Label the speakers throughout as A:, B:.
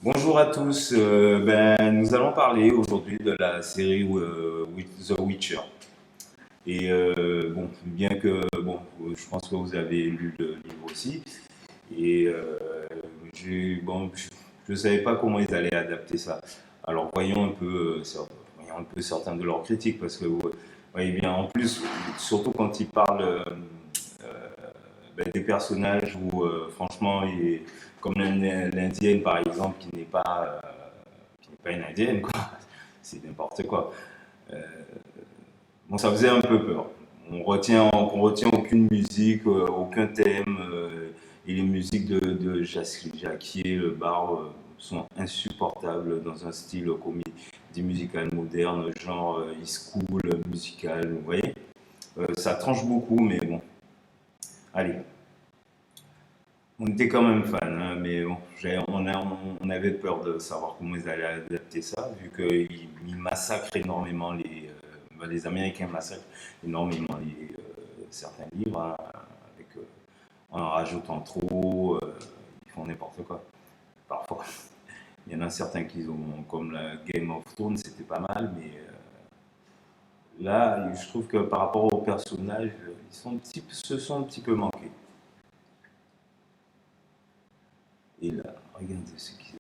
A: Bonjour à tous. Nous allons parler aujourd'hui de la série The Witcher. Bien que je pense que vous avez lu le livre aussi. Et je ne savais pas comment ils allaient adapter ça. Alors voyons un peu certains de leurs critiques parce que vous voyez bien, en plus, surtout quand ils parlent des personnages où franchement, comme l'indienne par exemple, qui n'est pas une indienne, quoi. C'est n'importe quoi. Euh, bon, ça faisait un peu peur. On retient aucune musique, aucun thème, et les musiques de Jacquier, le bar, sont insupportables dans un style comédie musicale moderne, genre e-school musical, vous voyez. Ça tranche beaucoup, mais bon, allez. On était quand même fans, hein, mais bon, on avait peur de savoir comment ils allaient adapter ça, vu qu'ils massacrent énormément les Américains massacrent énormément certains livres, hein, en rajoutant trop, ils font n'importe quoi, parfois. Il y en a certains qui ont, comme la Game of Thrones, c'était pas mal, mais là, je trouve que par rapport aux personnages, se sont un petit peu manqués. Et là, regardez ce qu'ils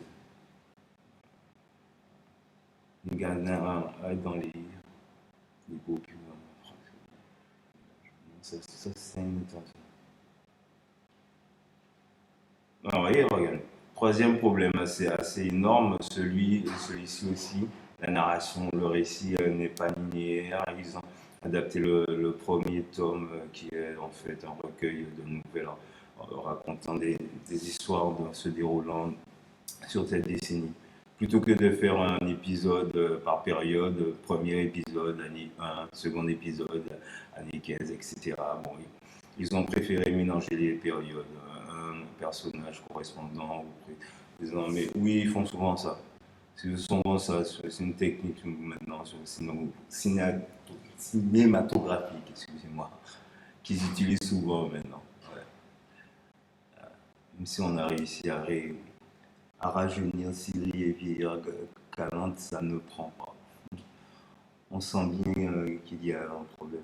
A: les Ghanéens dans les beaux culs. Ça c'est une intention. Ah oui, regarde. Troisième problème assez énorme, celui-ci aussi. La narration, le récit n'est pas linéaire. Ils ont adapté le premier tome qui est en fait un recueil de nouvelles racontant des histoires se déroulant sur cette décennie. Plutôt que de faire un épisode par période, premier épisode, année 1, second épisode, année 15, etc. Bon, ils ont préféré mélanger les périodes, un personnage correspondant. Disant, mais oui, ils font souvent ça. C'est souvent ça, c'est une technique maintenant cinématographique, excusez-moi, qu'ils utilisent souvent maintenant. Ouais. Même si on a réussi à rajeunir Siri et vieillir Calante, ça ne prend pas. On sent bien qu'il y a un problème.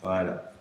A: Voilà.